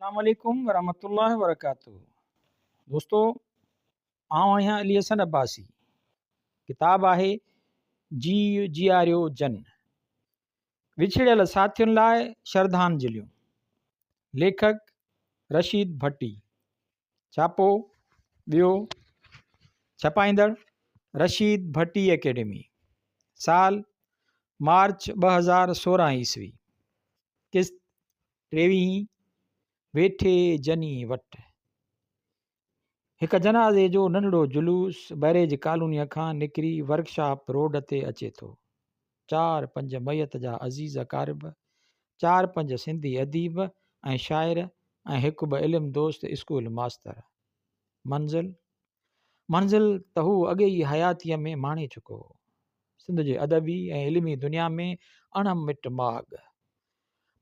अस्सलामुअलैकुम वरहमतुल्लाहि वबरकातुहू। दोस्तों, आउं आहियां अली हसन अब्बासी। किताब आहे जी जीआरियो जन, विछड़ियल साथियुनि लाइ श्रद्धांजलियूं। लेखक रशीद भट्टी। छापो ॿियो, छपाईंदड़ रशीद भट्टी एकेडमी। साल मार्च 2016 ईस्वी। किस्त 23। वेठे जनी वट। हिक जनाज़े जो नंढड़ो जुलूस बैरेज कॉलोनीअ खां निकिरी वर्कशॉप रोड ते अचे थो। 4-5 मयत जा अज़ीज़ अकारब, 4-5 सिंधी अदीब ऐं शाइर ऐं हिकु ॿ इल्मु दोस्त स्कूल मास्तर। मंज़िल त हू अॻे ई हयातीअ में माणे चुको हो। सिंध जे अदबी ऐं इल्मी दुनिया में अणमिट माॻ।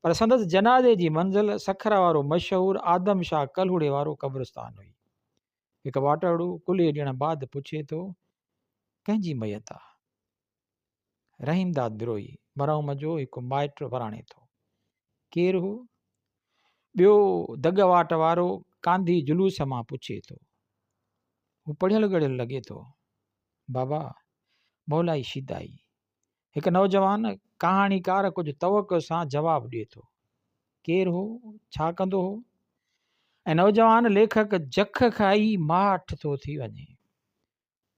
पर संदसि जनाज़े जी मंज़िल सखर वारो मशहूरु आदम शाह कलहुड़े वारो क़ब्रिस्तान हुई। हिकु वाटड़ू कुल्हे ॾियण बाद पुछे थो, कंहिंजी मयत आहे? रहीमदाद बिरोई मरहूम जो हिकु माइट वराणे थो। केरु हो? ॿियो दग वाट वारो कांधी जुलूस मां पुछे थो। हू पढ़ियल गढ़ियल लॻे थो। बाबा मौलाई शिदाई। हिकु नौजवान कहाणीकार कुझु तवक सां जवाबु ॾिए थो। केरु हो? छा कंदो हो? ऐं नौजवान लेखक जख खाई माठ थो थी वञे।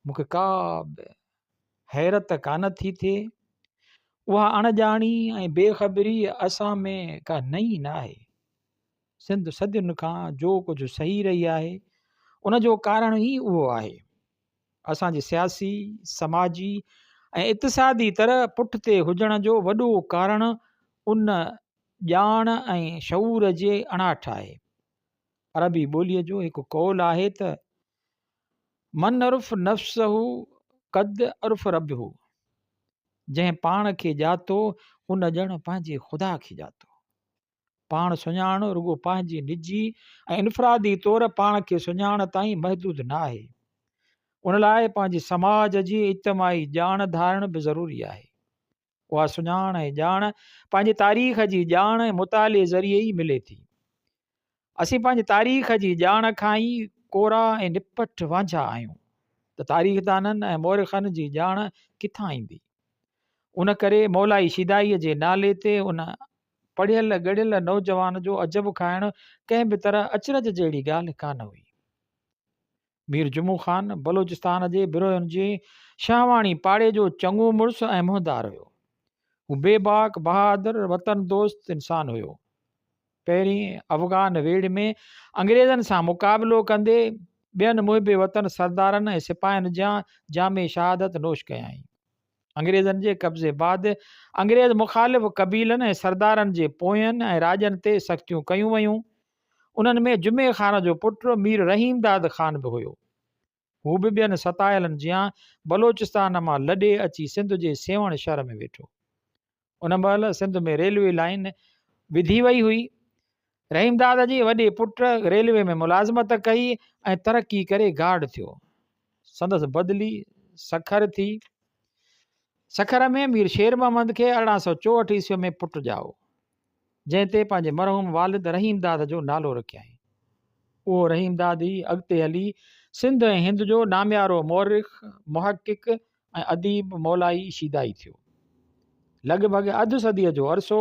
मूंखे का बि हैरत कान थी थिए। उहा अणॼाणी ऐं बेख़बरी असां में का नई न आहे। सिंध सदियुनि खां जो कुझु सही रही आहे, उन जो कारण ई उहो आहे। असांजे सियासी, समाजी ऐं इक़्तिसादी तरह पुठिते हुजण जो वॾो कारण उन ॼाण ऐं शऊर जे अणाठ आहे। अरबी ॿोलीअ जो हिकु कौल आहे त मन उर्फ़ नफ़्सहू क़द उर्फ़ रब्बहू। जंहिं पाण खे ॼातो उन ॼण पंहिंजे ख़ुदा खे ॼातो। पाण सुञाण रुॻो पंहिंजी निजी ऐं इनफ़रादी तौरु पाण खे सुञाण ताईं महदूद न आहे। उन लाइ पंहिंजे समाज जी इज्तमाही ॼाण धारण बि ज़रूरी आहे। उहा सुञाण ऐं ॼाण पंहिंजी तारीख़ जी ॼाण ऐं मुताले ज़रिए ई मिले थी। असीं पंहिंजी तारीख़ जी ॼाण खां ई कोरा ऐं निपट वांझा आहियूं त तारीख़दाननि ऐं मोरिख़नि जी ॼाण किथां ईंदी। उन करे मौलाई शिदाईअ जे नाले ते उन पढ़ियल गढ़ियल नौजवान जो अजब खाइण कंहिं बि तरह अचरज जहिड़ी ॻाल्हि कान हुई। मीर जुमू ख़ान बलोचिस्तान जे बिरोयनि जे शाहवाणी पाड़े जो चङो मुड़ुसु ऐं मुहदार हुयो। हू बेबाक बहादुर वतन दोस्त इंसान हुयो। पहिरीं अफ़गान वेड़ में अंग्रेज़नि सां मुक़ाबिलो कंदे ॿियनि मुहिबे वतन सरदारनि ऐं सिपाहियुनि जा जामे शहादत नोश कयाई। अंग्रेज़नि जे कब्ज़े बाद अंग्रेज़ मुख़ालिफ़ कबीलनि ऐं सरदारनि जे पोयनि ऐं राजनि ते सख़्तियूं कयूं वयूं। उन्हनि में जुमे ख़ान जो पुटु मीर रहीमदाद ख़ान बि हुयो। हू बि ॿियनि सतायलनि जियां बलोचिस्तान मां लॾे अची सिंध जे सेवण शहर में वेठो। उन महिल सिंध में रेलवे लाइन विधी वई हुई। रहीमदाद जे वॾे पुट रेलवे में मुलाज़मत कई ऐं तरक़ी करे गार्ड थियो। संदसि बदिली सखर थी। सखर में मीर शेर मोहम्मद खे 1864 ईस्वी में पुटु ॼाओ, जंहिं ते पंहिंजे मरहूम वालिद रहीमदाद जो नालो रखियईं। उहो रहीमदाद ई अॻिते हली सिंध ऐं हिंद जो नामियारो मोरिख़, मुहक़िक़ ऐं अदीब मौलाई शिदाई थियो। लॻभॻि अधु सदीअ जो अरसो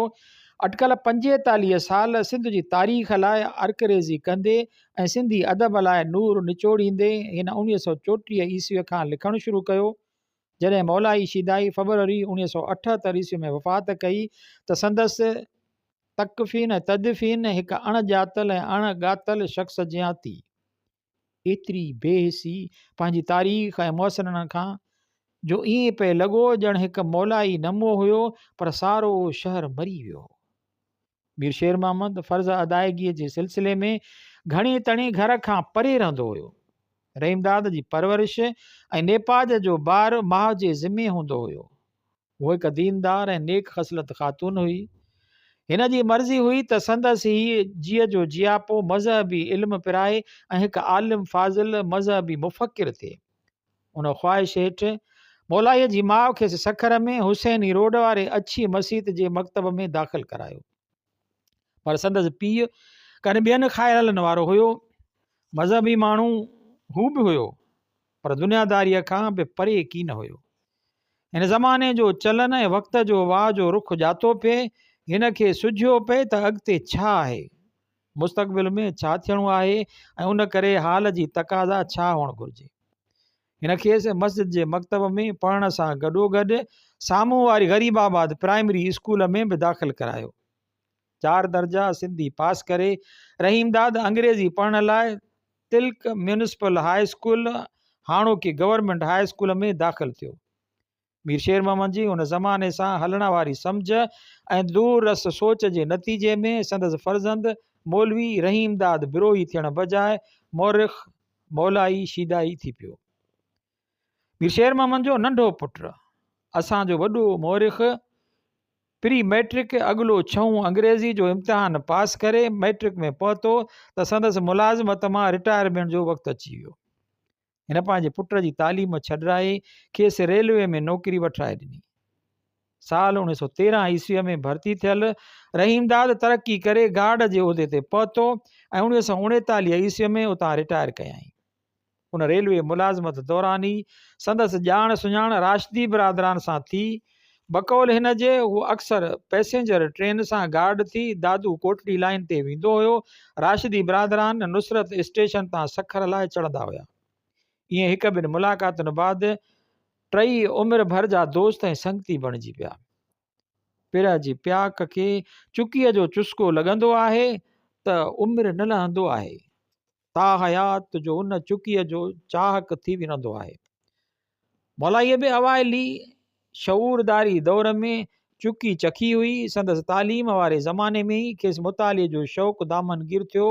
अटकल 45 साल सिंध जी तारीख़ लाइ अर्करेज़ी कंदे ऐं सिंधी अदब लाइ नूर निचोड़ींदे हिन 1934 ईस्वीअ खां लिखणु शुरू कयो। जॾहिं मौलाई शिदाई फ़रवरी 1978 ईस्वी में वफ़ात कई त संदसि तकफ़ीन ऐं तदफ़ीन हिकु अणॼातल ऐं अणॻातल शख़्स जियां थी। एतिरी बेहिसी पंहिंजी तारीख़ ऐं मौसननि खां जो ईअं पिए लॻो ॼण हिकु मौलाई नमो हुयो, पर सारो शहर मरी वियो। मीर शेर मोहम्मद फ़र्ज़ अदायगीअ जे सिलसिले में घणी तणी घर खां परे रहंदो हुयो। रहीमदाद जी परवरिश ऐं नेपाज जो ॿार माउ जे ज़िमे हूंदो हुयो। उहो हिकु दीनदार ऐं नेक ख़सलत ख़ातून हुई। हिन जी मर्ज़ी हुई त संदसि ही जीअ जो जियापो मज़हबी इल्मु पिराए ऐं हिकु आलिम फाज़िल मज़हबी मुफ़क्किर थिए। उन ख़्वाहिश हेठि मौलाईअ जी माउ खे सखर में हुसैनी रोड वारे अछी मस्जिद जे मकतब में दाख़िल करायो। पर संदसि पीउ कॾहिं ॿियनि खाए हलण वारो हुयो, मज़हबी माण्हू हू बि हुयो, पर दुनियादारीअ खां बि परे कीन हुयो। हिन ज़माने जो चलन ऐं वक़्त जो वाह जो रुख जातो पिए, हिन खे सुझियो पए त अॻिते छा आहे, मुस्तक़बिल में छा थियणो आहे ऐं उन करे हाल जी तक़ाज़ा छा हुअणु घुरिजे। हिन खेसि मस्जिद जे मकतब में पढ़ण सां गॾोगॾु साम्हूं वारी ग़रीबाबाद प्राइमरी स्कूल में बि दाख़िल करायो। 4 दर्जा सिंधी पास करे रहीमदाद अंग्रेज़ी पढ़ण लाइ तिलक म्यूनिसिपल हाई स्कूल, हाणोकी गवर्नमेंट हाई स्कूल में दाख़िल थियो। मीर शेर मोहम्मद जी उन ज़माने सां हलण वारी सम्झ ऐं दूर रस सोच जे नतीजे में संदसि फर्ज़ंद मौलवी रहीमदाद बिरोही थियण बजाए मौरिख मौलाई शीदाई थी पियो। मीर शेर मोहम्मद जो नंढो पुटु असांजो वॾो मौरिख प्री मैट्रिक अॻिलो 6 अंग्रेज़ी जो इम्तिहान पास करे मैट्रिक में पहुतो त संदसि मुलाज़मत मां रिटायरमेंट जो वक़्तु अची वियो। हिन पंहिंजे पुट जी तालीम छॾाए खेसि रेलवे में नौकिरी वठाए ॾिनी। साल 1913 ईस्वीअ में भर्ती थियल रहीमदाद तरक़ी करे गार्ड जे उहिदे ते पहुतो ऐं 1939 ईस्वीअ में उतां रिटायर कयाई। उन रेलवे मुलाज़मत दौरान ई संदसि ॼाण सुञाण राशिदी बिरादरान सां थी। बकौल हिन जे हू अक्सर पैसेंजर ट्रेन सां गार्ड थी दादू कोटड़ी लाइन ते वेंदो हुयो। राशिदी बिरादरान नुसरत स्टेशन तां सखर लाइ चढ़ंदा हुया। ईअं हिकु ॿिनि मुलाक़ातुनि बाद टई उमिरि भर जा दोस्त ऐं संगती बणिजी पिया। पिर जी प्याक खे चुकीअ जो चुस्को लॻंदो आहे त उमिरि न लहंदो आहे, ता हयात जो उन चुकीअ जो चाहक थी विरंदो आहे। मौलाईअ बि अवाइली शऊरदारी दौर में चुकी चखी हुई। संदसि तालीम वारे ज़माने में ई खेसि मुताले जो शौक़ु दामनगिर थियो।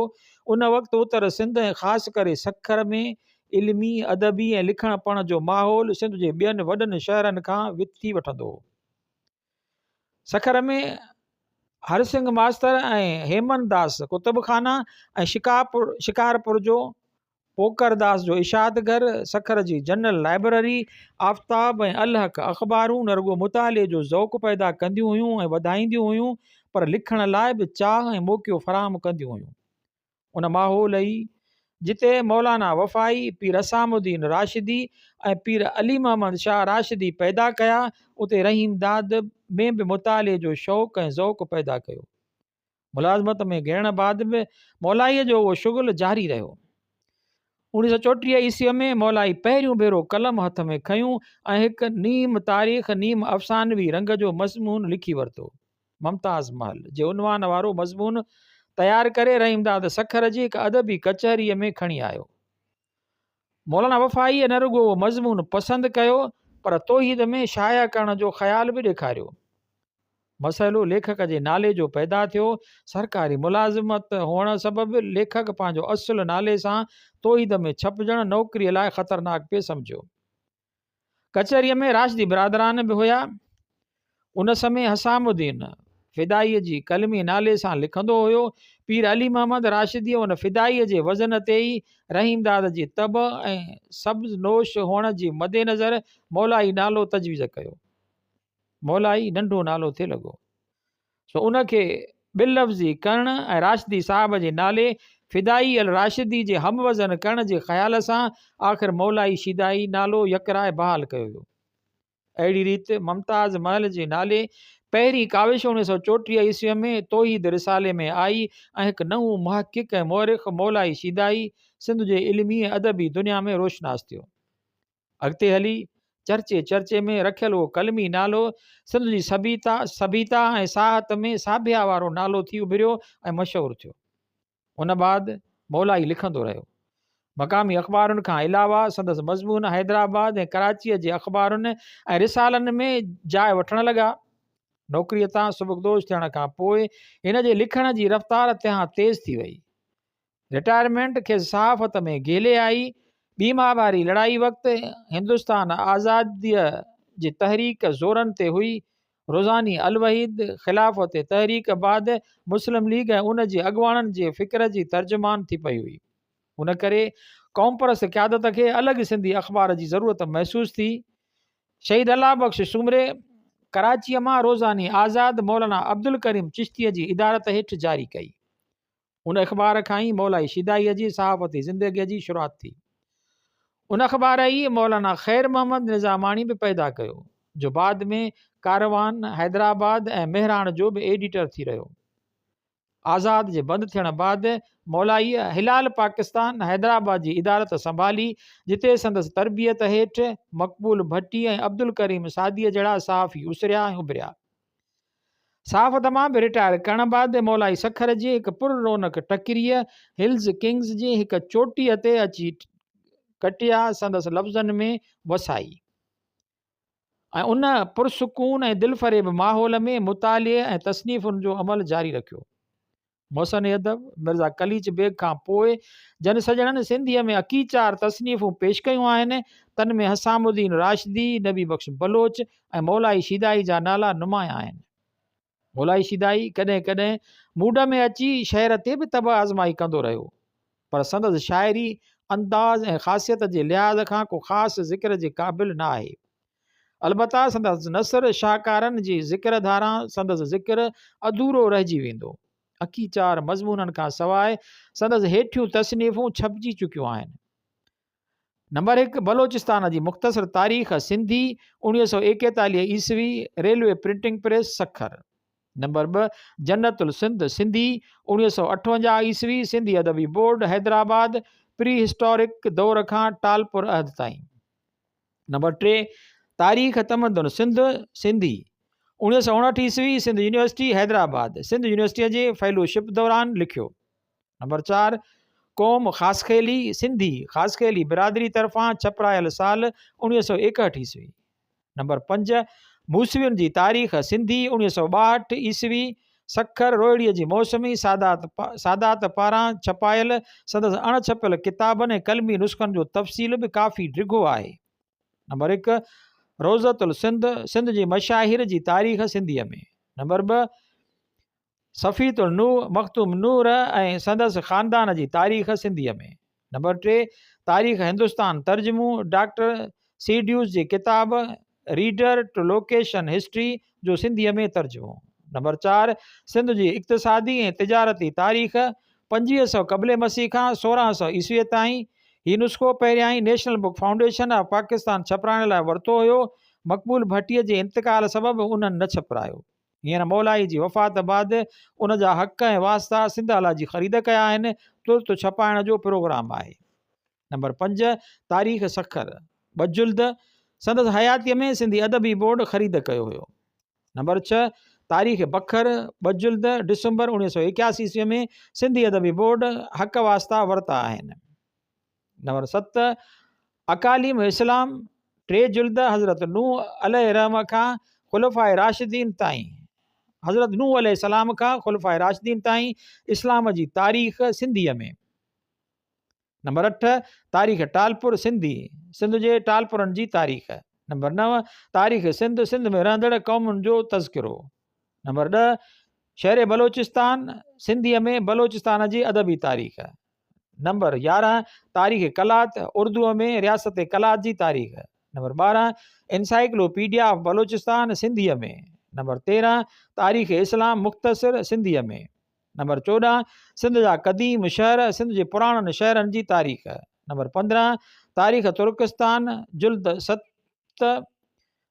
उन वक़्तु उत्तर सिंध ऐं ख़ासि करे सखर में इल्मी अदबी ऐं लिखण पढ़ण जो माहौल सिंध जे ॿियनि वॾनि शहरनि खां विथी वठंदो हो। सखर में हरसिंह मास्तर ऐं हेमन दास कुतुबखाना ऐं शिकारपुर जो पोकरदास जो इशात घर, सखर जी जनरल लाइब्रेरी, आफ़ताब ऐं अलहक अख़बारूं न रुॻो मुताले जो ज़ौक़ु पैदा कंदियूं हुयूं ऐं वधाईंदियूं हुयूं, पर लिखण लाइ बि चाह ऐं मौक़ियो फ़राहम कंदियूं हुयूं। उन माहौल ई जिते मौलाना वफ़ाई, पीर असामुद्दीन राशिदी ऐं पीर अली मोहम्मद शाह राशिदी पैदा कया, उते रहीमदाद में बि मुताले जो शौक़ु ऐं ज़ौक़ु पैदा कयो। मुलाज़मत में घिरण बाद बि मौलाईअ जो उहो शुगुल जारी रहियो। 1934 ईस्वीअ में मौलाई पहिरियों भेरो कलम हथ में खयूं ऐं हिकु नीम तारीख़ नीम अफ़सानवी रंग जो मज़मून लिखी वरितो। मुमताज़ महल जे उनवान वारो मज़मून तयारु करे रहीमदाद सखर जी हिकु अदबी कचहरीअ में खणी आयो। मौलाना वफ़ाईअ न रुॻो उहो मज़मून पसंदि कयो, पर तौहीद में शाया करण जो ख़्यालु बि ॾेखारियो। मसइलो लेखक जे नाले जो पैदा थियो। सरकारी मुलाज़मत हुअण सबबि लेखक पंहिंजो असुलु नाले सां तौहीद में छपजणु नौकरीअ लाइ ख़तरनाक पिए सम्झो। कचहरीअ में राशिदी बिरादरान बि हुया। उन समय हसामुद्दीन फिदाईअ जी कलमी नाले सां लिखंदो हुयो। पीर अली मोहम्मद राशिदी उन फिदाईअ जे वज़न ते ई रहीमदाद जी तब ऐं सब्ज़ नोश हुअण जी मदेनज़र मौलाई नालो तजवीज़ कयो। मौलाई नंढो नालो थिए लॻो, सो उनखे बिलफ्ज़ी करण ऐं राशिदी साहब जे नाले फिदाई अल राशिदी जे हमवज़न करण जे ख़्याल सां आख़िर मौलाई शीदाई नालो यकराए बहाल कयो वियो। अहिड़ी रीति मुमताज़ महल जे नाले पहिरीं काविश 1934 ईस्वीअ में तौहीद रिसाले में आई ऐं हिकु नओं मुहक़िक़ ऐं मौरिख़ मौलाई शीदाई सिंध जे इल्मी ऐं अदबी दुनिया में रोशनास थियो। अॻिते हली चर्चे में रखियल उहो कलमी नालो सिंध जी सभीता ऐं साहत में साभिया वारो नालो थी उभिरियो ऐं मशहूरु थियो। उन बाद मौलाई लिखंदो रहियो। मक़ामी अख़बारुनि खां अलावा संदसि मज़मून हैदराबाद ऐं कराचीअ जे अख़बारुनि ऐं रिसालनि में जाइ वठण लॻा। नौकरीअ तां सुबुकदोश थियण खां पोइ हिन जे लिखण जी रफ़्तार तिहां तेज़ थी वई। रिटायरमेंट खे सहाफ़त में घेले आई। ॿी महावारी लड़ाई वक़्तु हिंदुस्तान आज़ादीअ जी तहरीक ज़ोरनि ते हुई। रोज़ानी अलवहीद ख़िलाफ़त तहरीक बाद मुस्लिम लीग ऐं उन जे अॻुवाणनि जे फ़िक्र जी तर्जुमान थी पई हुई। उन करे क़ौमपरस्त क़यादत खे अलॻि सिंधी अख़बार जी ज़रूरत महसूस थी। शहीद अल्लाह बख़्श सुमरे कराचीअ मां रोज़ानी आज़ाद मौलाना अब्दुल करीम चिश्तीअ जी इदारत हेठि जारी कई। उन अख़बार खां ई मौलाई शिदाईअ जी सहाफ़ती ज़िंदगीअ जी शुरूआति थी। उन अख़बार ई मौलाना ख़ैर मोहम्मद निज़ामाणी बि पैदा कयो, जो बाद में कारवान, हैदराबाद ऐं मेहराण जो बि एडिटर थी रहियो। आज़ाद जे बंदि थियण बैदि मौलाईअ हिलाल पाकिस्तान हैदराबाद जी इदारत संभाली, जिते संदसि तरबियत हेठि मक़बूल भट्टी ऐं अब्दुल करीम सादीअ जहिड़ा सहाफ़ी उसरिया ऐं उभरिया। सहाफ़त मां बि रिटायर करण बैदि मौलाई सखर जी हिकु पुर रौनक टकिरीअ हिल्स किंग्स जी हिकु चोटीअ ते अची कटिया संदसि लफ़्ज़नि में वसाई ऐं उन पुरसुकून ऐं दिलफ़रेब माहौल में मुतालिए ऐं तसनीफ़ुनि जो अमल जारी रखियो। मोहसिन अदब मिर्ज़ा कलीच बेग खां पोइ जन सॼणनि सिंधीअ में अकीचार तसनीफ़ूं पेश कयूं आहिनि। तन में हसामुद्दीन राशिदी, नबी बख़्श बलोच ऐं मौलाई शिदाई जा नाला नुमाया आहिनि। मौलाई शिदाई कॾहिं कॾहिं मूड में अची शहर ते बि तब आज़माई कंदो रहियो, पर संदसि शाइरी अंदाज़ ऐं ख़ासियत जे लिहाज़ खां को ख़ासि ज़िक्र जे क़ाबिल न आहे। अलबत्ता संदसि नसर शाहकारनि जी ज़िक्र धारा संदसि ज़िक्र अधूरो रहिजी वेंदो। अकीचार मज़मूननि खां सवाइ संदसि हेठियूं तसनीफ़ूं छपिजी चुकियूं आहिनि। नंबर 1, बलोचिस्तान जी मुख़्तसर तारीख़ सिंधी 1941 ईस्वी, railway printing press Sukkur. Number 2, Jannatul Sindh Sindhi 1958 ईस्वी, सिंधी अदबी बोर्ड हैदराबाद, प्री हिस्टोरिक दौर खां टालपुर अहद ताईं। नंबर 3, तारीख़ तमदुन सिंध सिंधी 1959 ईस्वी, सिंध यूनिवर्सिटी हैदराबाद, सिंध यूनिवर्सिटीअ जे फेलोशिप दौरान लिखियो। नंबर 4, क़ौम ख़ासखेली सिंधी ख़ासखेली बिरादरी तरफ़ां छपरायल साल 1961 ईस्वी। नंबर 5, मूसवियुनि जी तारीख़ सिंधी 1962 ईस्वी, सखर रोहिड़ीअ जी मौसमी सादात पारां छपायल संदसि अणछपियल किताबनि ऐं कलमी नुस्ख़नि जो तफ़सील बि काफ़ी डिघो आहे। नंबर 1, रोज़तुल सिंध सिंध जी मशाहिर जी तारीख़ सिंधीअ में। नंबर 2, सफ़ीतुल नूह मख़तूम नूर ऐं संदसि ख़ानदान जी तारीख़ सिंधीअ में। नंबर 3, तारीख़ हिंदुस्तान तर्जुमो डॉक्टर सीड्यूस जी किताब रीडर टू लोकेशन हिस्ट्री जो सिंधीअ में तर्जुमो। नंबर 4, सिंध जी इक़्तिसादी ऐं तिजारती तारीख़ 2500 क़ब्ल मसीह खां 1600 ईस्वीअ ताईं। हीउ नुस्ख़ो पहिरियां ई national book foundation of Pakistan छपराइण लाइ वरितो हुयो। मक़बूल भट्टीअ जे इंतकाल सबबि उन्हनि न छपरायो। हींअर मौलाई जी वफ़ात बैदि उन जा हक़ ऐं वास्ता सिंध अला जी ख़रीद कया आहिनि। तुर्त छपाइण जो प्रोग्राम आहे। नंबर 5, तारीख़ सखर 2 जुल्द संदसि हयातीअ में सिंधी अदबी बोर्ड ख़रीद कयो हुयो। नंबर 6, तारीख़ बखर 2 जुल्द डिसंबर 1981 ईस्वीअ में सिंधी अदबी बोर्ड हक़ वास्ता वरिता आहिनि। नंबर 7, अकालीम इस्लाम 3 जुल्द हज़रत नूह अलैहिर्रहम खां ख़ुलफ़ाए राशिदीन ताईं, हज़रत नूह अलैहिस्सलाम खां ख़ुलफ़ाए राशिदीन ताईं इस्लाम जी तारीख़ सिंधीअ में। नंबर 8, तारीख़ टालपुर सिंधी सिंध जे टालपुरनि जी तारीख़। नंबर 9, तारीख़ सिंध सिंध में रहंदड़ क़ौमुनि जो तज़किरो। नंबर 10, शहर बलोचिस्तान सिंधीअ में बलोचिस्तान जी अदबी तारीख़। नंबर 11, तारीख़ कलात उर्दूअ में रियासत कलात जी तारीख़। नंबर 12, एनसाइक्लोपीडिया ऑफ बलोचिस्तान सिंधीअ में। नंबर 13, तारीख़ इस्लाम मुख़्तसर सिंधीअ में। नंबर 14, सिंध जा क़दीम शहर सिंध जे पुराणनि शहरनि जी तारीख़। नंबर 15, तारीख़ तुर्किस्तान जुल्द 7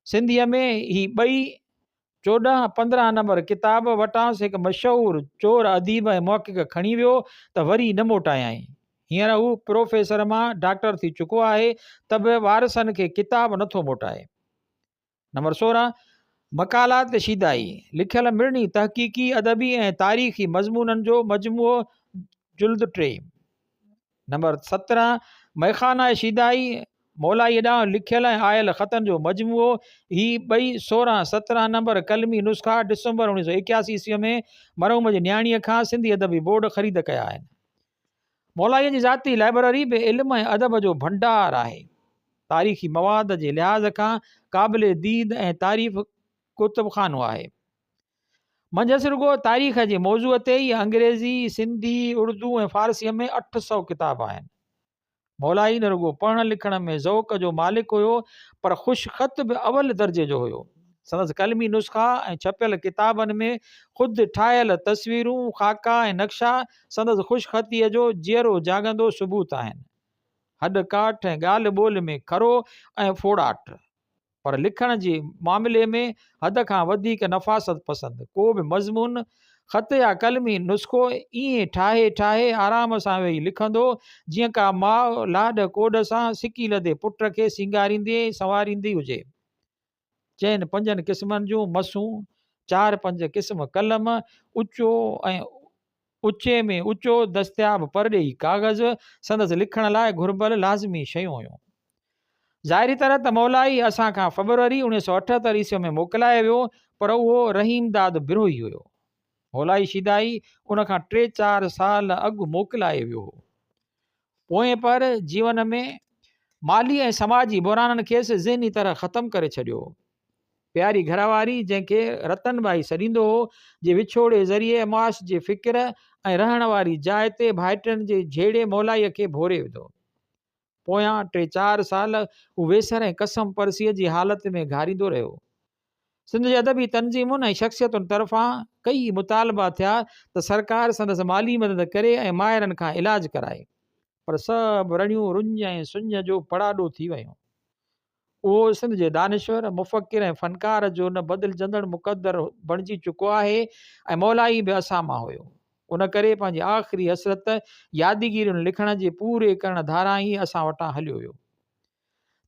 सिंधीअ में। ही ॿई 14-15 नंबर किताब वटांसि हिकु मशहूरु चोर अदीब ऐं मुहक़िक़ खणी वियो त वरी न मोटायाई। हींअर हू प्रोफेसर मां डॉक्टर थी चुको आहे त बि वारसनि खे किताब नथो मोटाए। नंबर 16, मकालात शिदाई लिखियल मिड़नी तहक़ीक़ी अदबी ऐं तारीख़ी मज़मूननि जो मजमूओ जुल्द 3। नंबर 17, मैखाना शिदाई मौलाई ॾांहुं लिखियल ऐं आयल ख़तनि जो मजमूओ। ही ॿई 16-17 नंबर कलमी नुस्ख़ा डिसंबर 1981 ईस्वीअ में मरहूम जी न्याणीअ खां सिंधी अदबी बोर्ड ख़रीद कया आहिनि। मौलाईअ जी ज़ाती लाइब्रेरी बि इल्म ऐं अदब जो भंडार आहे। तारीख़ी मवाद जे लिहाज़ खां क़ाबिल दीद ऐं तारीफ़ कुतुबखानो आहे। मंझसि रुगो तारीख़ जे मौज़ूअ ते ई अंग्रेज़ी, सिंधी, उर्दू ऐं फ़ारसीअ में 800 किताब आहिनि। मौलाई न रुगो पढ़ण लिखण में ज़ौक़ जो मालिक हुयो, पर ख़ुशख़त बि अवल दर्जे जो हुयो। संदसि कलमी नुस्ख़ा ऐं छपियल किताबनि में ख़ुदि ठाहियल तस्वीरूं, ख़ाका ऐं नक्शा संदसि ख़ुशख़तीअ जो जीअरो जाॻंदो सबूत आहिनि। हॾ काठ ऐं ॻाल्हि ॿोल में खरो ऐं फोड़ाट, पर लिखण जे मामले में हद खां वधीक नफ़ासत पसंदि। को बि मज़मून ख़त या कलमी नुस्ख़ो ईअं ठाहे आराम सां वेही लिखंदो जीअं का माउ लाॾ कोॾ सां सिकी लधे पुट खे सिंगारींदे संवारींदी हुजे। चइनि 5 क़िस्मनि जूं मसूं, 4-5 क़िस्म कलम, ऊचो ऐं ऊचे में ऊचो दस्तियाब परॾेही काग़ज़ संदसि लिखण लाइ घुर्बल लाज़मी शयूं हुयूं। ज़ाहिरी तरह त मौलाई असां खां फ़रवरी 1978 ईस्वी में मोकिलाए वियो, पर उहो रहीमदाद बिरोही हुयो। मौलाई शिदाई उन खां 3-4 साल अॻु मोकिलाए वियो हो। पोइ पर जीवन में माली ऐं समाजी बुराननि खेसि ज़हनी तरह ख़तमु करे छॾियो। प्यारी घरवारी जंहिंखे रतनबाई सॾींदो हो, जे विछोड़े ज़रिए मुआश जे फ़िक्र ऐं रहण वारी जाइ ते भाइटनि जे झेड़े मौलाईअ खे भोरे विधो। पोयां 3-4 साल हू वेसर ऐं कसम परसीअ जी हालति में घारींदो रहियो। सिंध जे अदबी तंज़ीमुनि ऐं शख़्सियतुनि तरफ़ां कई मुतालबा थिया त सरकार संदसि माली मदद करे ऐं माहिरनि खां इलाज कराए, पर सभु रड़ियूं रुंज ऐं सुंज जो पड़ाॾो थी वियूं। उहो सिंध जे दानिश्वर, मुफ़क्किर ऐं फ़नकार जो न बदिलजंदड़ मुक़दर बणिजी चुको आहे ऐं मौलाई बि असां मां हुयो। उन करे पंहिंजी आख़िरी हसरत यादगिरियुनि लिखण जे पूरे करण धारां ई असां वटां हलियो वियो।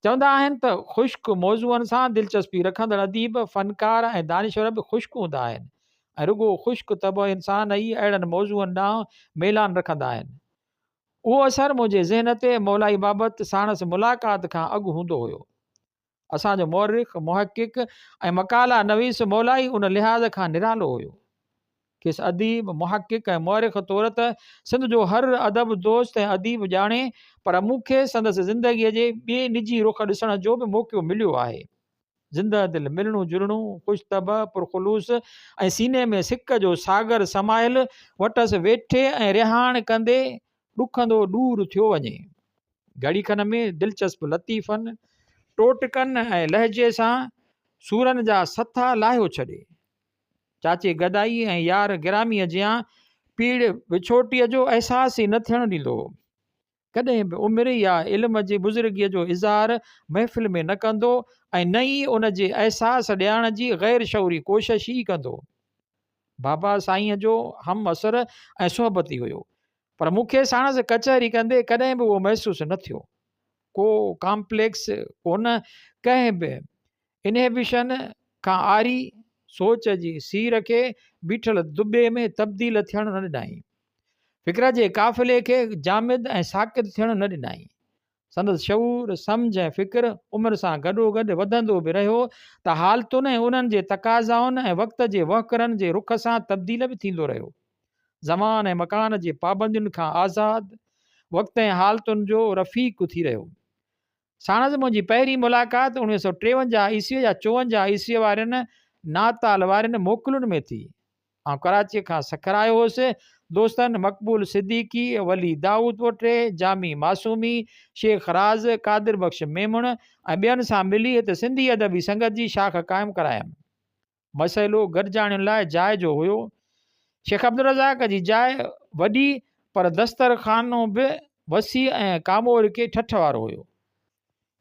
चवंदा आहिनि त ख़ुश्क मौज़ूअनि सां दिलचस्पी रखंदड़ अदीब, फ़नकार ऐं दानिश्वर बि ख़ुश्क हूंदा आहिनि ऐं रुॻो ख़ुश्क तब इंसान ई अहिड़नि मौज़ूअनि ॾांहुं मेलान रखंदा आहिनि। उहो असरु मुंहिंजे ज़हन ते मौलाई बाबति साणसि मुलाक़ात खां अॻु हूंदो हुयो। असांजो मौरिख़, मुहक़िक़ ऐं मकाला नवीस मौलाई उन लिहाज़ खां निरालो हुयो। खेसि अदीब, मुहक़िक़ ऐं मौरिख़ तौर त सिंध जो हर अदब दोस्त ऐं अदीब ॼाणे, पर मूंखे संदसि ज़िंदगीअ जे ॿिए निजी रुख़ ॾिसण जो बि मौक़ो मिलियो आहे। ज़िंदह दिलि मिलणू जुलणू, ख़ुशतब, पुरख़ुलूस ऐं सीने में सिक जो सागर समायल वटसि वेठे ऐं रिहाण कंदे ॾुखंदो दूरि थियो वञे। घड़ी खन में दिलचस्प लतीफ़नि, टोटकनि ऐं लहजे सां सूरनि जा सथा लाहियो छॾे। चाचे गदाई ऐं यार गिरामीअ जियां पीड़ विछोटीअ जो अहसास ई न थियणु ॾींदो। कॾहिं बि उमिरि या इल्म जी बुज़ुर्गीअ जो इज़हार महफ़िल में न कंदो ऐं न ई उन जे अहसास ॾियारण जी गैर शऊरी कोशिश ई कंदो। बाबा साईंअ जो हम असर ऐं सोहबती हुयो, पर मूंखे साणसि कचहरी कंदे कॾहिं बि उहो महसूसु न थियो। को कॉम्प्लेक्स कोन, कंहिं बि इनहिबिशन खां आरी सोच जी सीर खे बीठल दुॿे में तब्दील थियणु न ॾिनई। फ़िक्र जे काफ़िले खे जामिद ऐं साकित थियणु न ॾिनई। संदसि शऊर, सम्झ ऐं फ़िक्र उमिरि सां गॾोगॾु वधंदो बि रहियो त हालतुनि ऐं उन्हनि जे तक़ाज़ाउनि ऐं वक़्त जे वहकरनि जे रुख सां तब्दील बि थींदो रहियो। ज़मान ऐं मकान जे पाबंदियुनि खां आज़ादु, वक़्त ऐं हालतुनि जो रफ़ीक़ थी रहियो। साणसि मुंहिंजी पहिरीं मुलाक़ात 1953 ईस्वी या 54 ईस्वी वारनि नाताल वारनि मोकलुनि में थी। ऐं कराचीअ खां सखरायो हुउसि दोस्तनि मक़बूल सिद्दीकी, वली दाऊद पोटे, जामी मासूमी, शेख राज, कादिर बख़्श मेमण ऐं ॿियनि सां मिली हिते सिंधी अदबी संगत जी शाख क़ाइमु करायमि। मसइलो गॾिजाणियुनि लाइ जाइ जो हुयो। शेख अब्दुल रज़ाक जी जाइ वॾी, पर दस्तरखानो बि वसी ऐं कामोर खे ठठ वारो हुयो।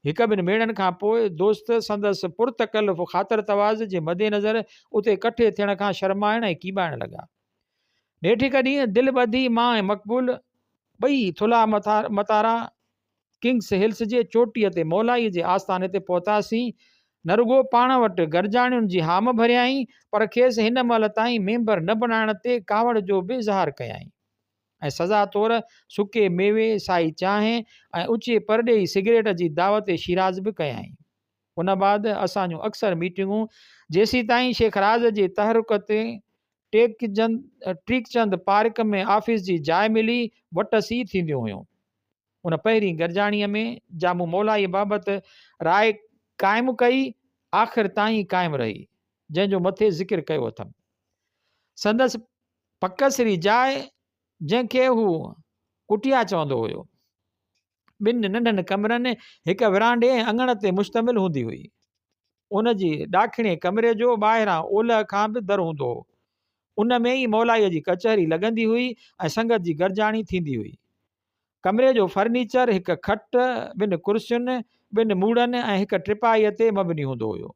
हिक ॿिनि मेड़नि खां पोइ दोस्त संदसि पुरतकल्लुफ़ ख़ातिर तवाज़ जे मदेनज़र उते कठे थियण खां शर्माइण ऐं कीॿाइण लॻा। नेठि हिकु ॾींहुं दिलि ॿधी मां ऐं मक़बूल ॿई थुला मतारा किंग्स हिल्स जे चोटीअ ते मौलाईअ जे आस्थाने ते पहुतासीं। न रुॻो पाण वटि गॾिजाणियुनि जी हाम भरियाई, पर खेसि हिन महिल ताईं मेंबर न बणाइण ते कावड़ जो बि इज़हार कयाई ऐं सज़ा तौर सुके मेवे, साई चांहि ऐं ऊचे परॾे सिगरेट जी दावत शिराज़ बि कयाई। उन बाद असांजूं अक्सर मीटिंगूं जेसीं ताईं शेख राज जे तहरुक ते टीकचंद पार्क में ऑफिस जी जाइ मिली वटसी थींदियूं हुयूं। उन पहिरीं गॾिजाणीअ में जामू मौलाई बाबति राय क़ाइमु कई, आख़िर ताईं क़ाइमु रही, जंहिंजो मथे ज़िक्र कयो अथमि। संदसि पकसरी जाइ, जंहिंखे हू कुटिया चवंदो हुयो, 2 नंढनि कमरनि, हिक विरांडे ऐं अङण ते मुश्तमिल हूंदी हुई। उन जी ॾाखिणे कमरे जो ॿाहिरां ओलह खां बि दर हूंदो हो। उन में ई मौलाईअ जी कचहरी लॻंदी हुई ऐं संगत जी गरजाणी थींदी हुई। कमरे जो फर्नीचर हिकु खट, 2 कुर्सियुनि, 2 मूड़नि ऐं हिकु टिपाईअ ते मबनी हूंदो हुयो।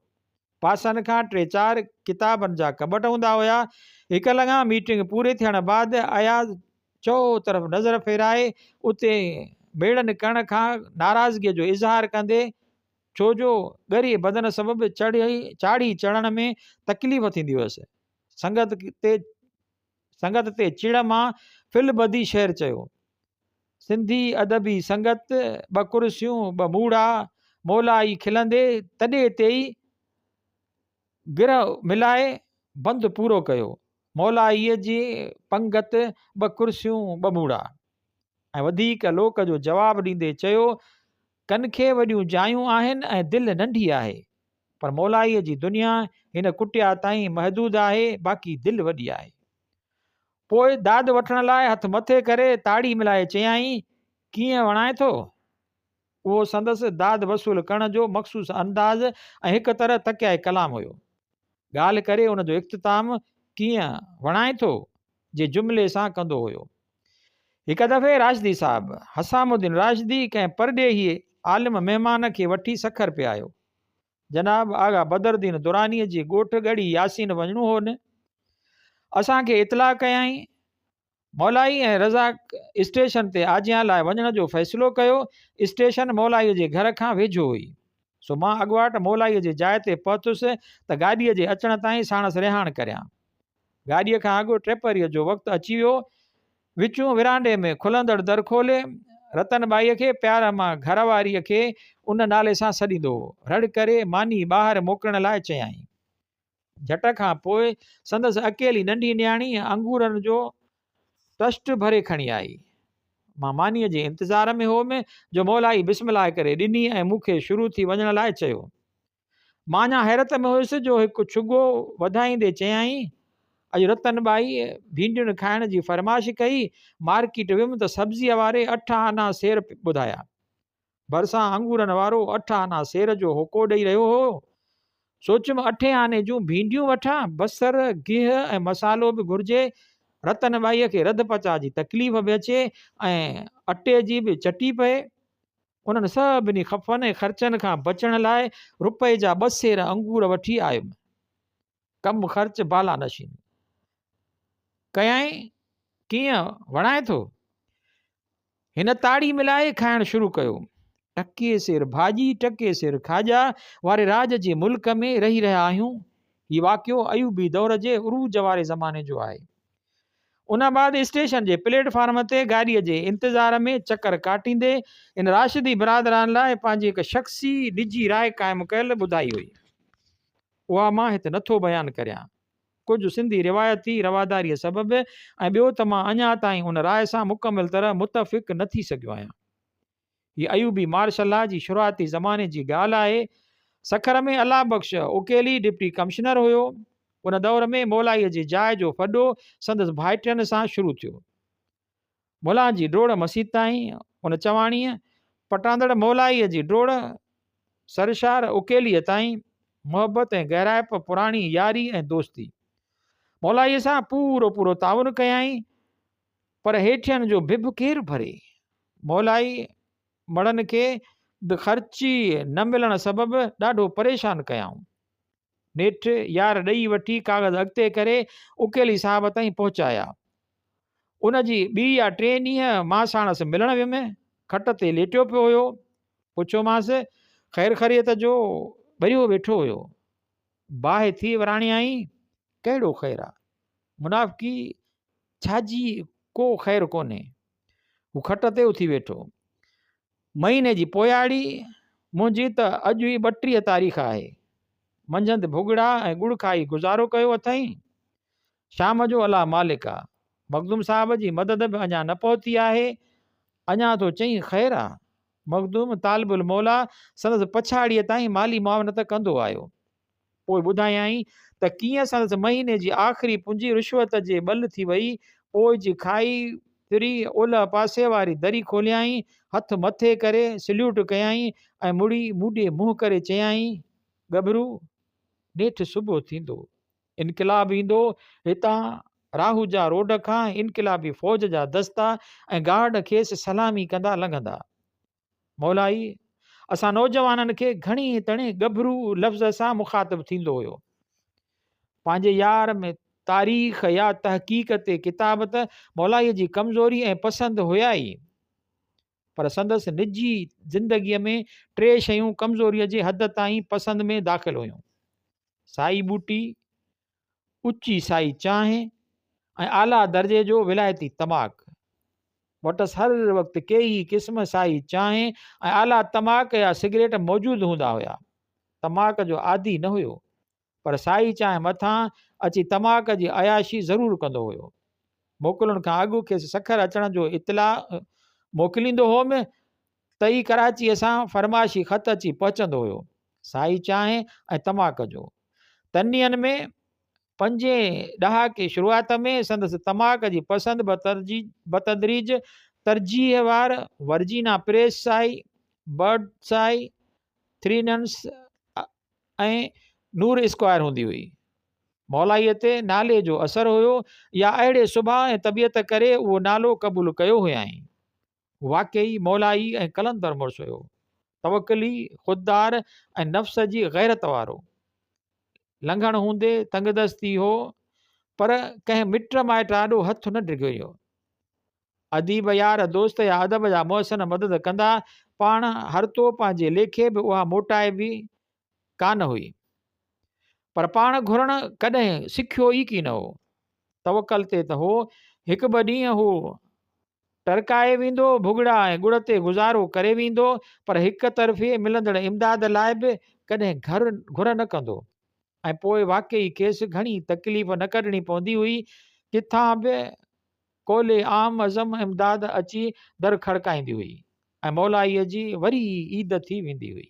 पासनि खां 3-4 किताबनि जा कबट हूंदा हुया। हिकु लॻा मीटिंग पूरी थियण बाद अयाज़ चओ तरफ़ नज़र फेराए उते बेड़नि करण खां नाराज़गीअ जो इज़हार कंदे, छो जो ॻरी बदन सबबि चाढ़ी चढ़ण में तकलीफ़ थींदी हुअसि। संगत ते चिड़ मां फिल बदी शेर चयो। सिंधी अदबी संगत, 2 कुर्सियूं, 2 मूड़ा, मौलाई खिलंदे तॾे ते ई गिरह मिलाए बंदि पूरो कयो। मौलाईअ जी पंगत, 2 कुर्सियूं, 2 मूड़ा। ऐं वधीक लोक जो जवाबु ॾींदे चयो, कनखे वॾियूं जायूं आहिनि ऐं दिलि नंढी आहे, पर मौलाईअ जी दुनिया हिन कुटिया ताईं महदूद आहे, बाक़ी दिलि वॾी आहे। पोइ दाद वठण लाइ हथ मथे करे ताड़ी मिलाए चयाईं, कीअं वणाए थो? उहो संदसि दाद वसूल करण जो मख़सूस अंदाज़ ऐं हिकु तरह तकिया कलाम हुयो। ॻाल्हि करे उन जो इख़्तिताम कीअं वणाए थो जे जुमिले सां कंदो हुयो। हिकु दफ़े राशिदी साहिबु हसामुद्दीन राशिदी कंहिं परॾेही आलिम महिमान खे वठी सखर पे आयो। जनाब आगा बदरुद्दीन दुरानीअ जी ॻोठ ॻड़ी यासीन वञणो हो न। असांखे इतला कयाईं। मौलाई ऐं रज़ाक स्टेशन ते आजियां लाइ वञण जो फ़ैसिलो कयो। स्टेशन मौलाईअ जे घर खां वेझो हुई, सो मां अॻुवाट मौलाईअ जे जाइ ते पहुतुसि त गाॾीअ जे अचण ताईं साणसि रिहाण करियां। गाॾीअ खां अॻु टेपरीअ जो वक़्तु अची वियो। विचूं विरांडे में खुलंदड़ दर खोले रतनबाईअ खे प्यार मां घरवारीअ खे उन नाले सां सॾींदो हो। रड़ करे मानी ॿाहिरि मोकिलण लाइ चयाईं। झट खां पोइ संदसि अकेली नंढी न्याणी अंगूरनि जो टस्ट भरे खणी आई। मां मानीअ जे इंतज़ार में होमि जो मौलाई बिस्मिल्लाह करे ॾिनी ऐं मूंखे शुरू थी वञण लाइ चयो। मां अञा हैरत में हुयुसि जो हिकु छुगो वधाईंदे चयाईं, अॼु रतनबाई भींडियुनि खाइण जी फरमाइश कई। मार्केट वियुमि त सब्ज़ीअ वारे 8 आना सेर ॿुधाया। भरिसां अंगूरनि वारो 8 आना सेर जो होको ॾेई रहियो हो। सोचियुमि 8 आने जूं भींडियूं वठां, बसर, गिह ऐं मसालो बि घुरिजे। रतनबाईअ खे रध पचा जी तकलीफ़ बि अचे ऐं अटे जी बि चटी पए। उन्हनि सभिनी खफ़नि ऐं ख़र्चनि खां बचण लाइ रुपए जा 2 सेर अंगूर वठी आयुमि। कम ख़र्च बाला नशीन कयाईं। कीअं वणाए थो? हिन ताड़ी मिलाए खाइणु शुरू कयो। टके सेर भाॼी, टके सेर खाजा वारे राज जे मुल्क में रही रहिया आहियूं। हीउ वाक़ियो अयूबी दौर जे उरूज वारे ज़माने जो आहे। उन बाद स्टेशन जे प्लेटफार्म ते गाॾीअ जे इंतज़ार में चकर काटींदे इन राशिदी बिरादरान लाइ पंहिंजी हिकु शख़्सी निजी राय क़ाइमु कयल ॿुधाई हुई। उहा मां हिते नथो बयानु करियां। कुझु सिंधी रिवायती रवादारीअ सबबि ऐं ॿियो त मां अञा ताईं उन राय सां मुकमिल तरह मुतफ़िक़ न थी सघियो आहियां। हीअ अयूबी मार्शल जी शुरूआती ज़माने जी ॻाल्हि आहे। सखर में अलाह बख़्श उकेली डिप्टी कमिश्नर हुयो। उन दौर में मौलाईअ जी जाइ जो फॾो संदसि भाइटियुनि सां शुरू थियो। मुला जी ड्रोड़ मसीद ताईं, उन चवाणीअ पटांदड़ मौलाईअ जी ड्रोड़ सरशार उकेलीअ ताईं, मोहबत ऐं गहराइप पुराणी यारी ऐं दोस्ती। मौलाईअ सां पूरो पूरो ताउन कयाईं, पर हेठियनि जो बिभ केरु भरे? मौलाई मड़नि खे ख़र्ची न मिलण सबबि ॾाढो परेशान कयाऊं। नेठि यार ॾेई वठी कागज़ अॻिते करे उकेली साहिब ताईं पहुचाया। उन जी 2 या 3 ॾींहं मां साणसि मिलण वियुमि। खट ते लेटियो पियो हुयो। पुछियोमांसि, ख़ैर ख़ैरियत जो? भरियो वेठो हुयो। बाहि थी वराणियाई, कहिड़ो ख़ैरु आहे? मुनाफ़िकी छाजी को ख़ैरु कोन्हे। हू खट ते उथी वेठो। महीने जी पोयाड़ी मुंहिंजी त अॼु ई 32 तारीख़ आहे। मंझंदि भुॻड़ा ऐं गुड़ खाई गुज़ारो कयो अथई। शाम जो अला मालिक आहे। मखदूम साहिब जी मदद बि अञा न पहुती आहे। अञा तो चई ख़ैरु आहे? मखदूम तालिबुल मौला संदसि पछाड़ीअ ताईं माली मुआवनत कंदो आयो। पोइ ॿुधायई त कीअं संदसि महीने जी आख़िरी पूंजी रिश्वत जे बल थी वई। पोइ जी खाई तिरी ओलह पासे वारी दरी खोलियाई, हथ मथे करे सल्यूट कयाई ऐं मुड़ी मूॾे मुंहुं करे चयाई, गभरू नेठि सुबुह थींदो, इनक़िलाब ईंदो हितां राहू जा रोड खां, इनक़िलाबी फ़ौज जा दस्ता ऐं गार्ड खेसि सलामी कंदा लंघंदा। मौलाई असां नौजवाननि खे घणी तणे गभरू लफ़्ज़ सां मुखातिब थींदो हुयो। पंहिंजे यार में तारीख़ या तहक़ीक़ ते किताबत मौलाईअ जी कमज़ोरी ऐं पसंदि हुया ई, पर संदसि निजी ज़िंदगीअ में 3 शयूं कमज़ोरीअ जे हद ताईं पसंदि में दाख़िल हुयूं: साई बूटी, उची साई चांहि ऐं आला दर्जे जो विलायती तमाक। वटसि हर वक़्तु कई क़िस्म साई चांहि ऐं आला तमाक या सिगरेट मौजूदु हूंदा हुया। तमाक जो आदी न हुयो, पर साई चांहि मथां अची तमाक जी अयाशी ज़रूरु कंदो हुयो। मोकिलण खां अॻु खेसि सखर अचण जो इतला मोकिलींदो हुउमि त ई कराचीअ सां फरमाइशी ख़त अची पहुचंदो हुयो। साई चांहि ऐं तमाक जो तन ॾींहंनि में 5 ॾहाके शुरूआत में संदसि तमाक जी पसंदि बतदरीज तरजीहवार वर्जीना प्रेस साई, बर्ड साई, 3 नन्स ऐं नूर स्क्वायर हूंदी हुई। मौलाईअ ते नाले जो असरु हुयो या अहिड़े सुभाउ ऐं तबियत करे उहो नालो क़बूलु कयो हुयाईं। वाक़ई मौलाई ऐं कलंदर मुड़ुसु हुयो, तवक्कली, ख़ुददार ऐं नफ़्स जी गैरत वारो। लंघण हूंदे तंगदस्ती हो, पर कंहिं मिट माइट आॾो हथु न डिघियो। अदीब यार दोस्त या अदब जा मोहसिन मदद कंदा, पाण हर तो पंहिंजे लेखे बि उहा मोटाए बि कान हुई, पर पाण घुरण कॾहिं सिखियो ई की न हो। तवकल ते त हो, 1-2 ॾींहं हू टरकाए वेंदो, भुॻड़ा ऐं गुड़ ते गुज़ारो करे वेंदो, पर हिक तरफ़े मिलंदड़ इमदाद लाइ बि कॾहिं घुर न कंदो। ऐं पोइ वाक़ई खेसि घणी तकलीफ़ न कढणी पवंदी हुई, किथां बि कोले आम अज़म इमदाद अची दर खड़काईंदी हुई ऐं मौलाईअ जी वरी ईद थी वेंदी हुई।